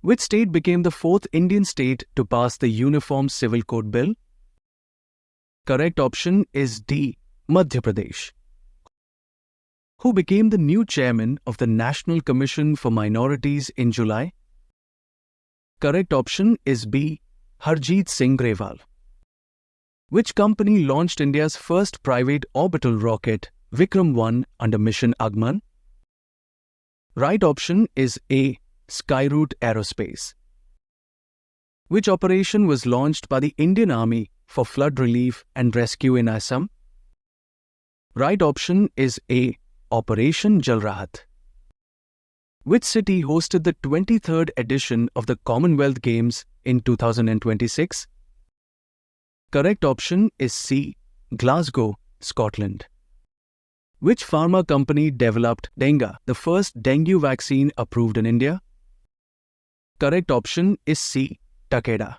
Which state became the fourth Indian state to pass the Uniform Civil Code Bill? Correct option is D. Madhya Pradesh. Who became the new chairman of the National Commission for Minorities in July? Correct option is B. Harjeet Singh Grewal. Which company launched India's first private orbital rocket, Vikram 1, under Mission Agman? Right option is A. Skyroot Aerospace. Which operation was launched by the Indian Army for flood relief and rescue in Assam? Right option is A. Operation Jal Rahat. Which city hosted the 23rd edition of the Commonwealth Games in 2026? Correct option is C. Glasgow, Scotland. Which pharma company developed Denga, the first dengue vaccine approved in India? Correct option is C. Takeda.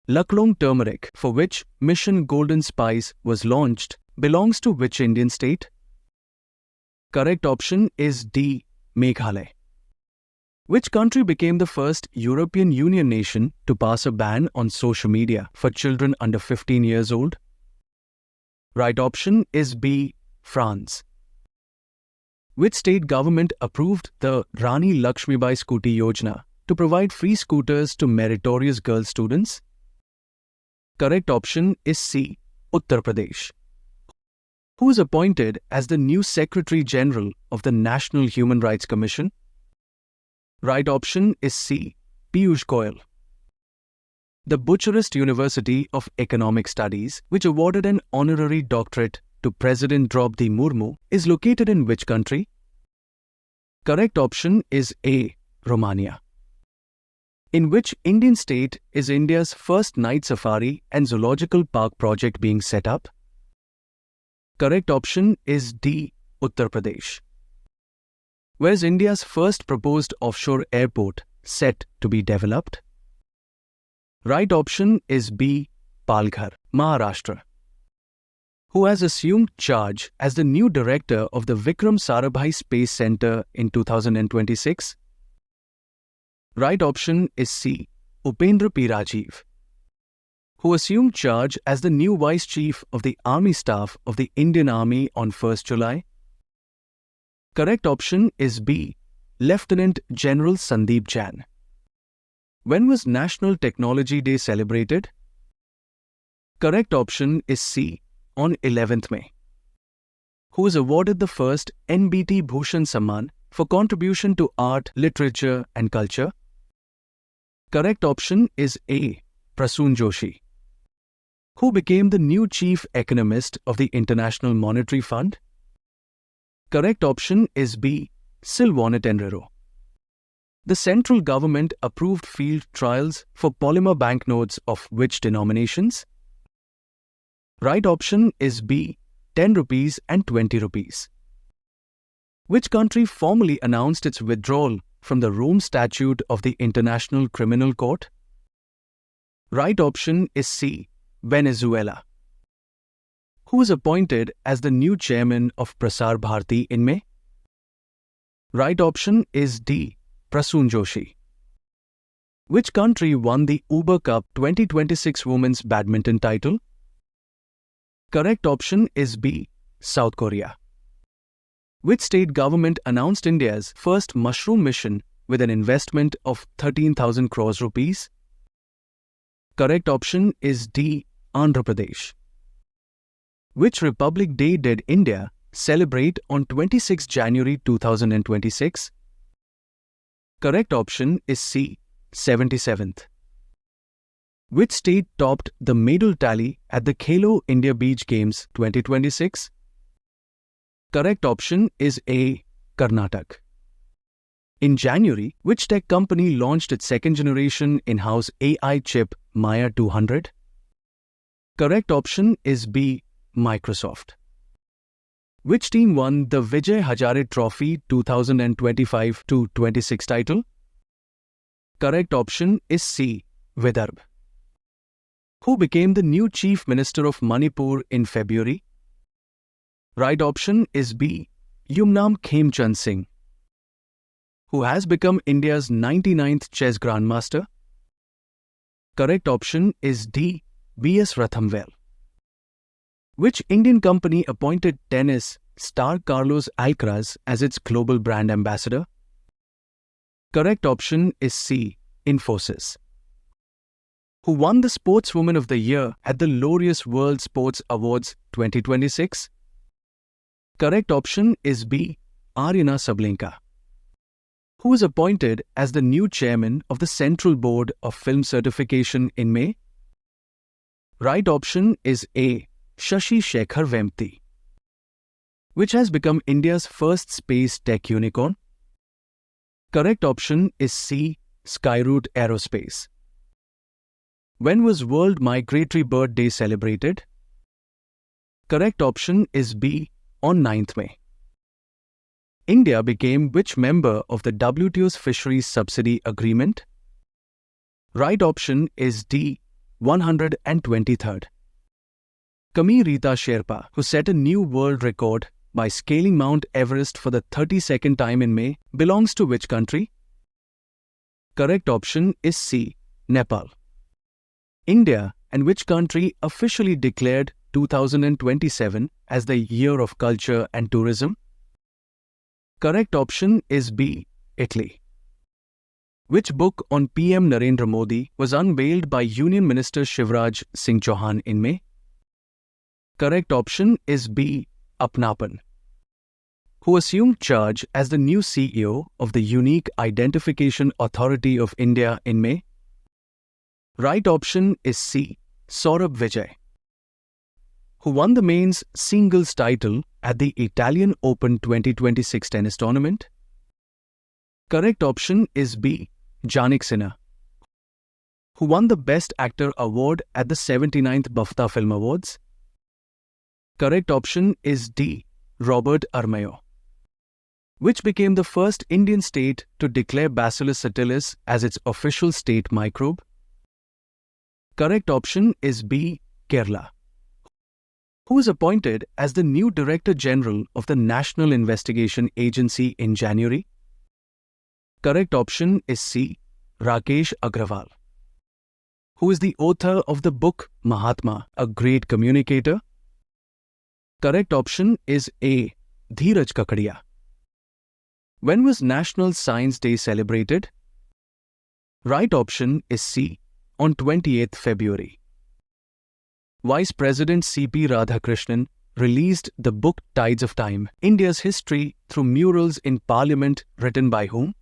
Laklong turmeric, for which Mission Golden Spice was launched, belongs to which Indian state? Correct option is D. Meghalaya. Which country became the first European Union nation to pass a ban on social media for children under 15 years old? Right option is B. France. Which state government approved the Rani Lakshmibai Scooty Yojana to provide free scooters to meritorious girl students? Correct option is C. Uttar Pradesh. Who is appointed as the new Secretary General of the National Human Rights Commission? Right option is C. Piyush Goyal. The Bucharest University of Economic Studies, which awarded an honorary doctorate to President Draupadi Murmu, is located in which country? Correct option is A. Romania. In which Indian state is India's first night safari and zoological park project being set up? Correct option is D. Uttar Pradesh. Where is India's first proposed offshore airport set to be developed? Right option is B. Palghar, Maharashtra. Who has assumed charge as the new director of the Vikram Sarabhai Space Center in 2026? Right option is C. Upendra P. Rajiv. Who assumed charge as the new Vice Chief of the Army Staff of the Indian Army on 1st July? Correct option is B. Lieutenant General Sandeep Jain. When was National Technology Day celebrated? Correct option is C. On 11th May. Who is awarded the first NBT Bhushan Samman for contribution to art, literature and culture? Correct option is A. Prasoon Joshi. Who became the new chief economist of the International Monetary Fund? Correct option is B. Silvanet Enrero. The central government approved field trials for polymer banknotes of which denominations? Right option is B. 10 rupees and 20 rupees. Which country formally announced its withdrawal from the Rome Statute of the International Criminal Court? Right option is C. Venezuela. Who is appointed as the new chairman of Prasar Bharati in May? Right option is D. Prasoon Joshi. Which country won the Uber Cup 2026 Women's Badminton title? Correct option is B. South Korea. Which state government announced India's first mushroom mission with an investment of 13,000 crores rupees? Correct option is D. Andhra Pradesh. Which Republic Day did India celebrate on 26 January 2026? Correct option is C. 77th. Which state topped the medal tally at the Khelo India Beach Games 2026? Correct option is A. Karnataka. In January, which tech company launched its second-generation in-house AI chip Maya 200? Correct option is B. Microsoft. Which team won the Vijay Hazare Trophy 2025-26 title? Correct option is C. Vidarbh. Who became the new Chief Minister of Manipur in February? Right option is B. Yumnam Khemchand Singh. Who has become India's 99th chess grandmaster? Correct option is D. B.S. Rathamvel. Which Indian company appointed tennis star Carlos Alcaraz as its global brand ambassador? Correct option is C. Infosys. Who won the Sportswoman of the Year at the Laureus World Sports Awards 2026? Correct option is B. Aryna Sabalenka. Who was appointed as the new chairman of the Central Board of Film Certification in May? Right option is A. Shashi Shekhar Vempti. Which has become India's first space tech unicorn? Correct option is C. Skyroot Aerospace. When was World Migratory Bird Day celebrated? Correct option is B. On 9th May. India became which member of the WTO's Fisheries Subsidy Agreement? Right option is D. 123rd. Kami Rita Sherpa, who set a new world record by scaling Mount Everest for the 32nd time in May, belongs to which country? Correct option is C. Nepal. India and which country officially declared 2027 as the Year of Culture and Tourism? Correct option is B. Italy. Which book on PM Narendra Modi was unveiled by Union Minister Shivraj Singh Chauhan in May? Correct option is B. Apnapan. Who assumed charge as the new CEO of the Unique Identification Authority of India in May? Right option is C. Saurabh Vijay. Who won the men's singles title at the Italian Open 2026 tennis tournament? Correct option is B. Jannik Sinner. Who won the Best Actor award at the 79th BAFTA Film Awards? Correct option is D. Robert Armayo. Which became the first Indian state to declare Bacillus subtilis as its official state microbe? Correct option is B. Kerala. Who was appointed as the new Director General of the National Investigation Agency in January? Correct option is C. Rakesh Agrawal. Who is the author of the book Mahatma, a Great Communicator? Correct option is A. Dheeraj Kakadia. When was National Science Day celebrated? Right option is C. On 28th February. Vice President C.P. Radhakrishnan released the book Tides of Time, India's History Through Murals in Parliament, written by whom?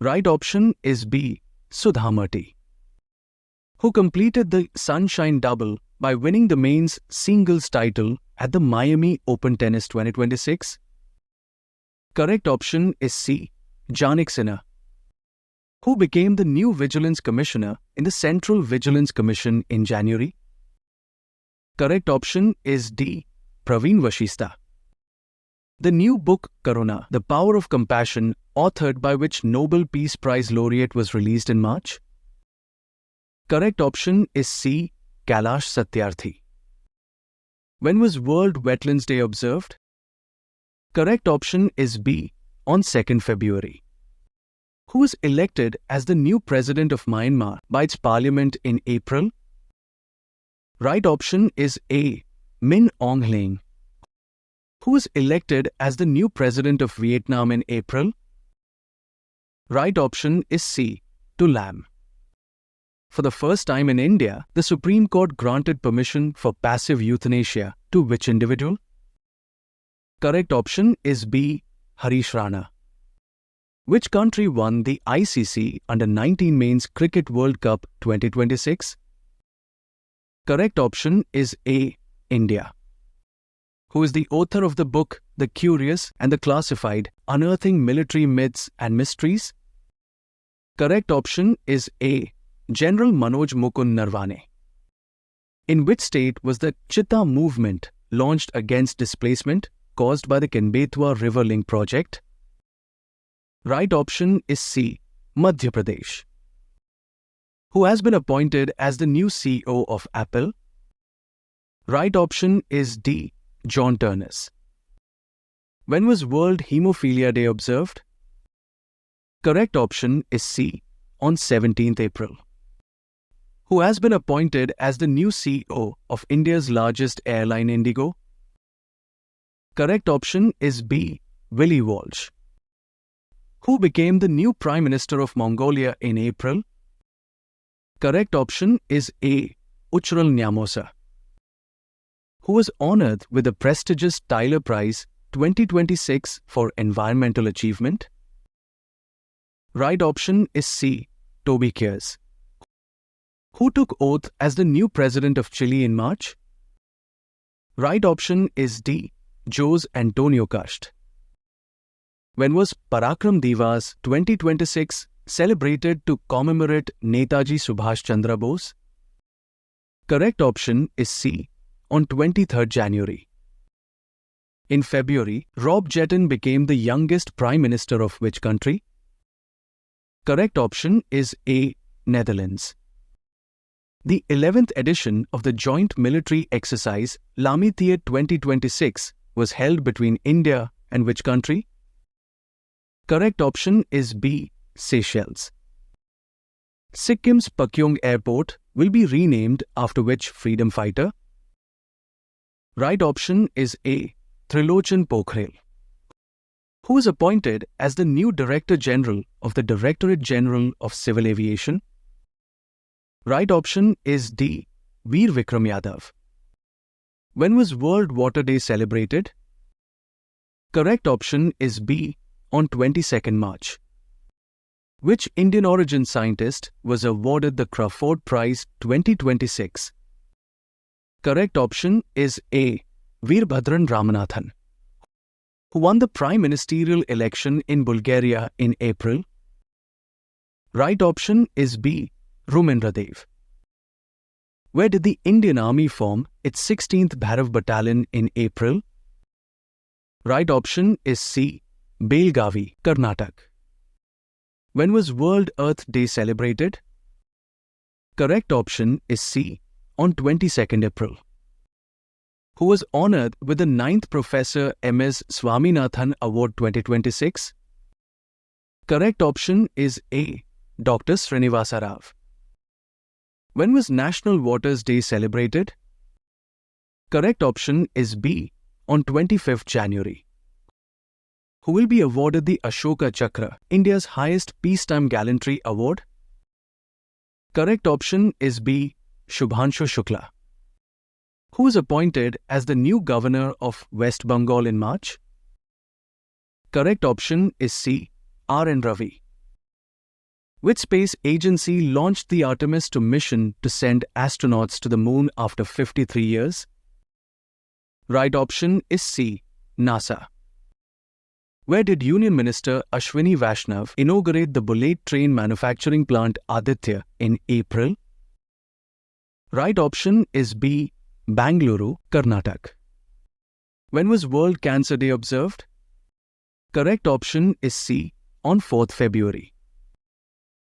Right option is B. Sudha Murty. Who completed the Sunshine Double by winning the men's singles title at the Miami Open Tennis 2026? Correct option is C. Jannik Sinner. Who became the new Vigilance Commissioner in the Central Vigilance Commission in January? Correct option is D. Praveen Vashista. The new book Corona, The Power of Compassion, authored by which Nobel Peace Prize laureate was released in March? Correct option is C. Kailash Satyarthi. When was World Wetlands Day observed? Correct option is B. On 2nd February. Who was elected as the new president of Myanmar by its parliament in April? Right option is A. Min Aung Hlaing. Who was elected as the new president of Vietnam in April? Right option is C. Tu Lam. For the first time in India, the Supreme Court granted permission for passive euthanasia to which individual? Correct option is B. Harish Rana. Which country won the ICC Under-19 Men's Cricket World Cup 2026? Correct option is A. India. Who is the author of the book The Curious and the Classified, Unearthing Military Myths and Mysteries? Correct option is A. General Manoj Mukund Narwane. In which state was the Chitta movement launched against displacement caused by the Kenbetwa River Link project? Right option is C. Madhya Pradesh. Who has been appointed as the new CEO of Apple? Right option is D. John Turnus. When was World Hemophilia Day observed? Correct option is C, on 17th April. Who has been appointed as the new CEO of India's largest airline Indigo? Correct option is B, Willie Walsh. Who became the new Prime Minister of Mongolia in April? Correct option is A, Uchral Nyamosa. Who was honored with the prestigious Tyler Prize 2026 for environmental achievement? Right option is C, Toby Kears. Who took oath as the new president of Chile in March? Right option is D, Jose Antonio Cast. When was Parakram Divas 2026 celebrated to commemorate Netaji Subhash Chandra Bose? Correct option is C, on 23rd January. In February, Rob Jetten became the youngest Prime Minister of which country? Correct option is A, Netherlands. The 11th edition of the joint military exercise Lamithia 2026 was held between India and which country? Correct option is B, Seychelles. Sikkim's Pakyong Airport will be renamed after which freedom fighter? Right option is A, Trilochan Pokhrel. Who is appointed as the new Director General of the Directorate General of Civil Aviation? Right option is D, Veer Vikram Yadav. When was World Water Day celebrated? Correct option is B, on 22nd March. Which Indian origin scientist was awarded the Crawford Prize 2026? Correct option is A, Veerbhadran Ramanathan. Who won the prime ministerial election in Bulgaria in April? Right option is B, Rumendra Dev. Where did the Indian Army form its 16th Bhairav Battalion in April? Right option is C, Belgavi, Karnataka. When was World Earth Day celebrated? Correct option is C, on 22nd April. Who was honored with the 9th Professor M.S. Swaminathan Award 2026? Correct option is A, Dr. Srinivasa Rao. When was National Waters Day celebrated? Correct option is B, on 25th January. Who will be awarded the Ashoka Chakra, India's highest peacetime gallantry award? Correct option is B, Shubhanshu Shukla. Who was appointed as the new governor of West Bengal in March? Correct option is C, R.N. Ravi. Which space agency launched the Artemis II mission to send astronauts to the moon after 53 years? Right option is C, NASA. Where did Union Minister Ashwini Vaishnav inaugurate the bullet train manufacturing plant Aditya in April? Right option is B, Bangalore, Karnataka. When was World Cancer Day observed? Correct option is C, on 4th February.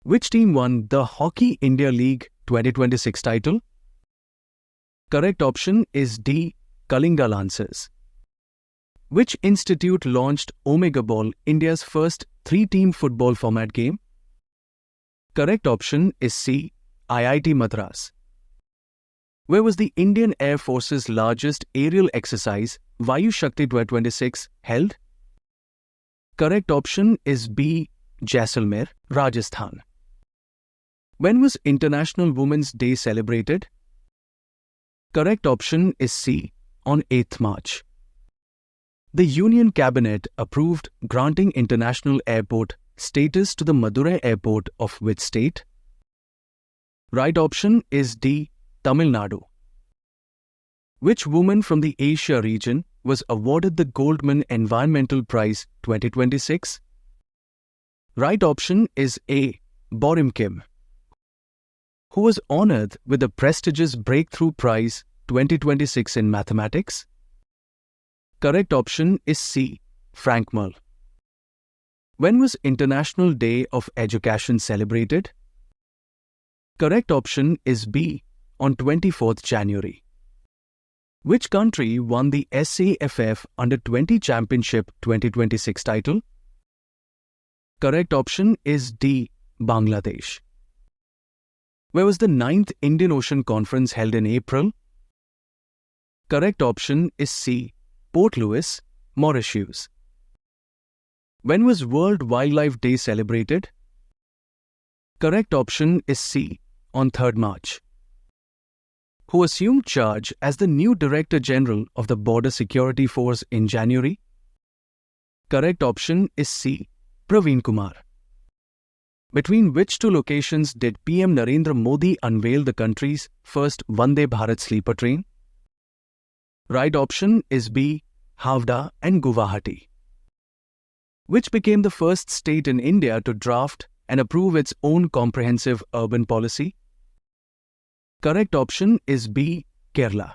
Which team won the Hockey India League 2026 title? Correct option is D, Kalinga Lancers. Which institute launched Omega Ball, India's first 3-team football format game? Correct option is C, IIT Madras. Where was the Indian Air Force's largest aerial exercise, Vayu Shakti 2026, held? Correct option is B, Jaisalmer, Rajasthan. When was International Women's Day celebrated? Correct option is C, on 8th March. The Union Cabinet approved granting international airport status to the Madurai Airport of which state? Right option is D, Tamil Nadu. Which woman from the Asia region was awarded the Goldman Environmental Prize 2026? Right option is A, Borim Kim. Who was honored with the prestigious Breakthrough Prize 2026 in mathematics? Correct option is C, Frank Mull. When was International Day of Education celebrated? Correct option is B, on 24th January. Which country won the SAFF Under-20 Championship 2026 title? Correct option is D. Bangladesh. Where was the 9th Indian Ocean Conference held in April? Correct option is C. Port Louis, Mauritius. When was World Wildlife Day celebrated? Correct option is C. On 3rd March. Who assumed charge as the new Director General of the Border Security Force in January? Correct option is C. Praveen Kumar. Between which two locations did PM Narendra Modi unveil the country's first Vande Bharat sleeper train? Right option is B. Havda and Guwahati. Which became the first state in India to draft and approve its own comprehensive urban policy? Correct option is B. Kerala.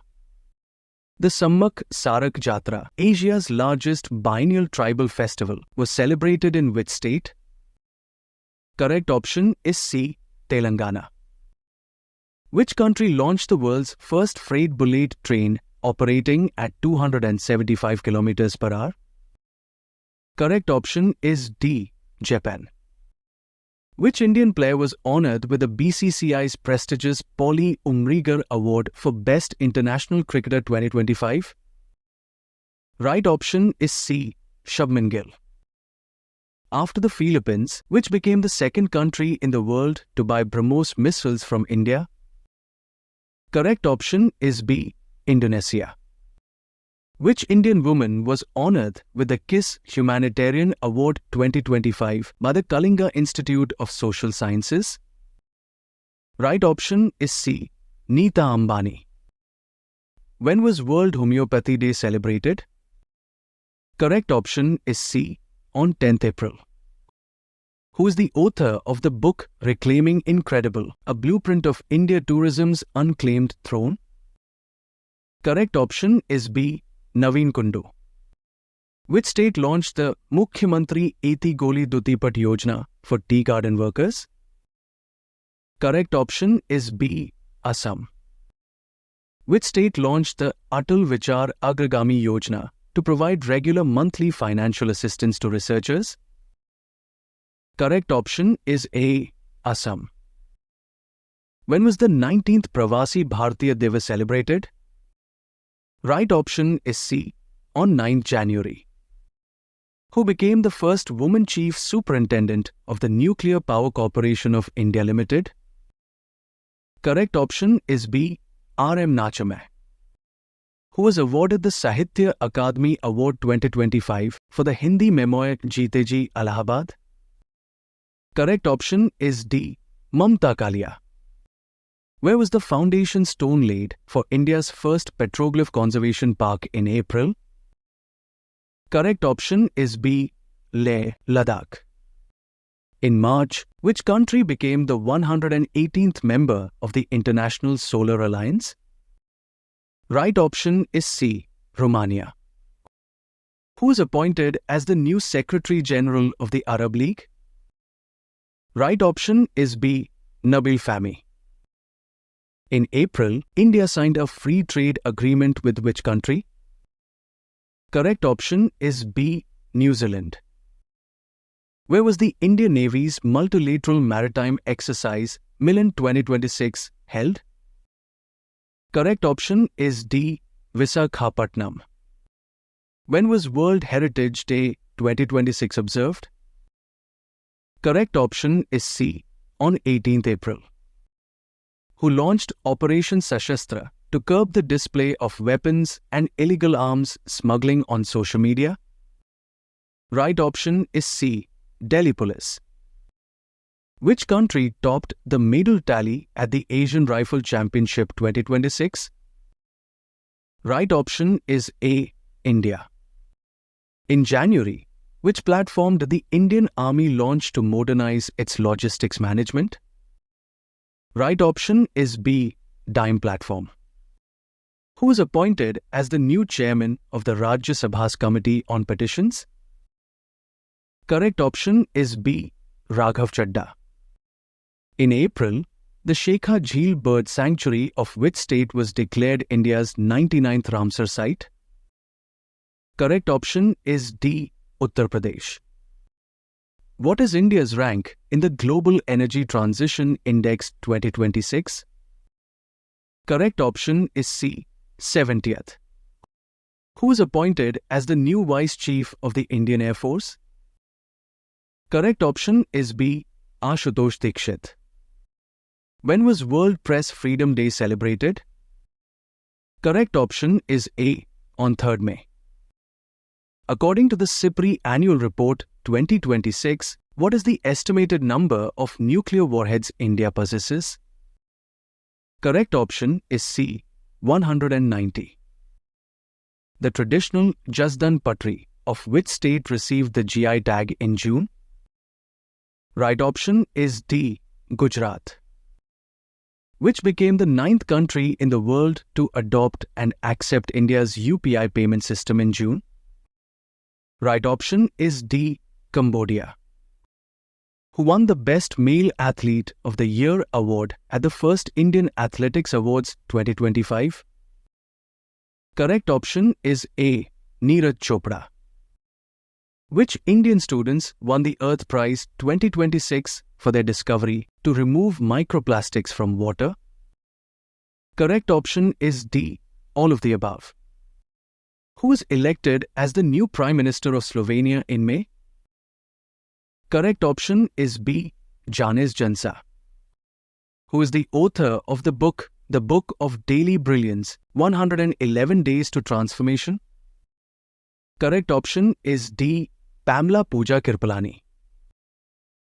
The Sammak Sarak Jatra, Asia's largest biennial tribal festival, was celebrated in which state? Correct option is C. Telangana. Which country launched the world's first freight bullet train operating at 275 km per hour? Correct option is D. Japan. Which Indian player was honoured with the BCCI's prestigious Paulie Umrigar Award for Best International Cricketer 2025? Right option is C. Shubman Gill. After the Philippines, which became the second country in the world to buy BrahMos missiles from India? Correct option is B. Indonesia. Which Indian woman was honoured with the KISS Humanitarian Award 2025 by the Kalinga Institute of Social Sciences? Right option is C. Neeta Ambani. When was World Homeopathy Day celebrated? Correct option is C. On 10th April. Who is the author of the book Reclaiming Incredible, a blueprint of India tourism's unclaimed throne? Correct option is B. Naveen Kundu. Which state launched the Mukhyamantri Eti Goli Dutipat Yojana for tea garden workers? Correct option is B. Assam. Which state launched the Atal Vichar Agragami Yojana to provide regular monthly financial assistance to researchers? Correct option is A. Assam. When was the 19th Pravasi Bharatiya Divas celebrated? Right option is C. On 9th January. Who became the first woman chief superintendent of the Nuclear Power Corporation of India Limited? Correct option is B. R.M. Nachame. Who was awarded the Sahitya Akademi Award 2025 for the Hindi memoir Jeete Ji Allahabad? Correct option is D. Mamta Kalia. Where was the foundation stone laid for India's first petroglyph conservation park in April? Correct option is B. Leh, Ladakh. In March, which country became the 118th member of the International Solar Alliance? Right option is C. Romania. Who is appointed as the new Secretary General of the Arab League? Right option is B. Nabil Fahmy. In April, India signed a free trade agreement with which country? Correct option is B. New Zealand. Where was the Indian Navy's multilateral maritime exercise Milan 2026 held? Correct option is D. Visakhapatnam. When was World Heritage Day 2026 observed? Correct option is C. On 18th April. Who launched Operation Sashastra to curb the display of weapons and illegal arms smuggling on social media? Right option is C. Delhi Police. Which country topped the medal tally at the Asian Rifle Championship 2026? Right option is A. India. In January, which platform did the Indian Army launch to modernize its logistics management? Right option is B. Dime Platform. Who was appointed as the new chairman of the Rajya Sabha's Committee on Petitions? Correct option is B. Raghav Chadda. In April, the Shekha Jheel Bird Sanctuary of which state was declared India's 99th Ramsar site? Correct option is D. Uttar Pradesh. What is India's rank in the Global Energy Transition Index 2026? Correct option is C, 70th. Who is appointed as the new Vice Chief of the Indian Air Force? Correct option is B, Ashutosh Dikshit. When was World Press Freedom Day celebrated? Correct option is A, on 3rd May. According to the SIPRI Annual Report 2026, what is the estimated number of nuclear warheads India possesses? Correct option is C, 190. The traditional Jasdan Patri of which state received the GI tag in June? Right option is D, Gujarat. Which became the 9th country in the world to adopt and accept India's UPI payment system in June? Right option is D, Cambodia. Who won the Best Male Athlete of the Year award at the first Indian Athletics Awards 2025? Correct option is A, Neeraj Chopra. Which Indian students won the Earth Prize 2026 for their discovery to remove microplastics from water? Correct option is D, all of the above. Who is elected as the new Prime Minister of Slovenia in May? Correct option is B, Janez Janša. Who is the author of the book The Book of Daily Brilliance, 111 Days to Transformation? Correct option is D, Pamela Pooja Kirpalani.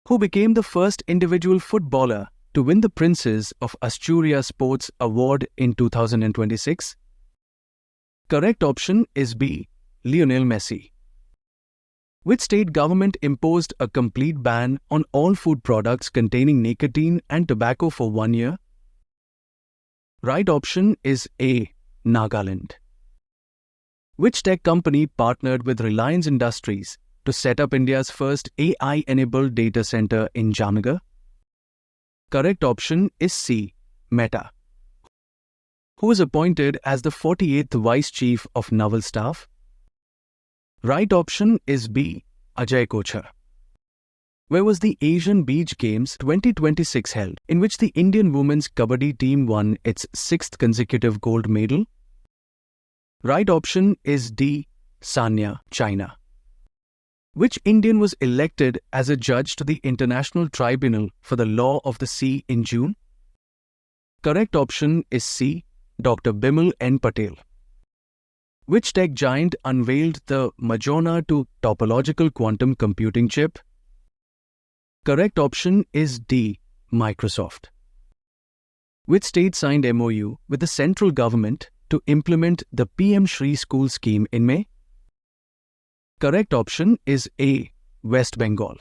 Who became the first individual footballer to win the Princess of Asturias Sports Award in 2026? Correct option is B, Lionel Messi. Which state government imposed a complete ban on all food products containing nicotine and tobacco for 1 year? Right option is A, Nagaland. Which tech company partnered with Reliance Industries to set up India's first AI-enabled data center in Jamnagar? Correct option is C, Meta. Who is appointed as the 48th Vice Chief of Naval Staff? Right option is B, Ajay Kochhar. Where was the Asian Beach Games 2026 held, in which the Indian women's kabaddi team won its 6th consecutive gold medal? Right option is D, Sanya, China. Which Indian was elected as a judge to the International Tribunal for the Law of the Sea in June? Correct option is C, Dr. Bimal N. Patel. Which tech giant unveiled the Majorna 2 topological quantum computing chip? Correct option is D, Microsoft. Which state signed MOU with the central government to implement the PM Shri School scheme in May? Correct option is A, West Bengal.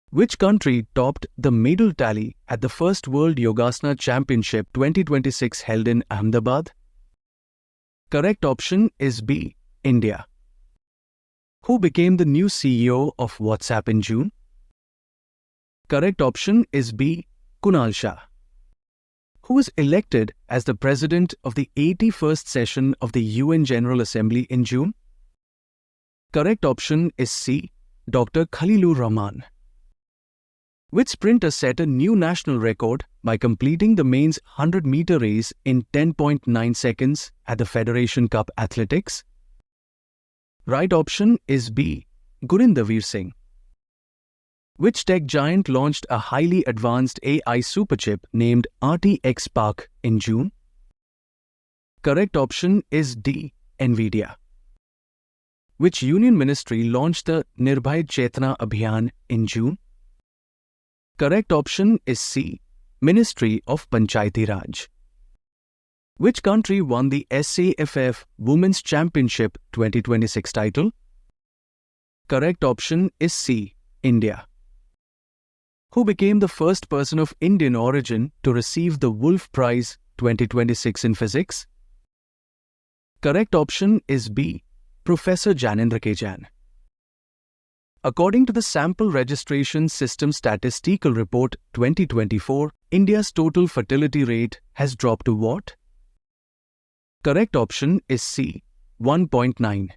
Which country topped the medal tally at the first World Yogasana Championship 2026 held in Ahmedabad? Correct option is B, India. Who became the new CEO of WhatsApp in June? Correct option is B, Kunal Shah. Who was elected as the president of the 81st session of the UN General Assembly in June? Correct option is C, Dr. Khalilur Rahman. Which sprinter set a new national record by completing the men's 100-meter race in 10.9 seconds at the Federation Cup Athletics? Right option is B, Gurinder Veer Singh. Which tech giant launched a highly advanced AI superchip named RTX Spark in June? Correct option is D, NVIDIA. Which union ministry launched the Nirbhay Chetna Abhiyan in June? Correct option is C, Ministry of Panchayati Raj. Which country won the SAFF Women's Championship 2026 title? Correct option is C, India. Who became the first person of Indian origin to receive the Wolf Prize 2026 in physics? Correct option is B, Professor Janendra K. Jain. According to the Sample Registration System Statistical Report 2024, India's total fertility rate has dropped to what? Correct option is C, 1.9.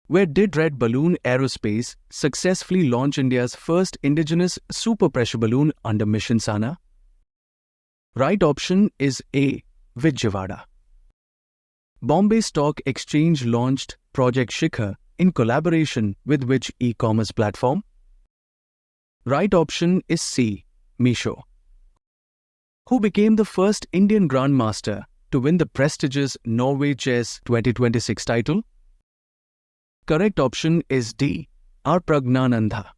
Where did Red Balloon Aerospace successfully launch India's first indigenous super pressure balloon under Mission Sana? Right option is A. Vijayawada. Bombay Stock Exchange launched Project Shikhar in collaboration with which e-commerce platform? Right option is C. Meesho. Who became the first Indian Grandmaster to win the prestigious Norway Chess 2026 title? Correct option is D. R. Pragnanandha.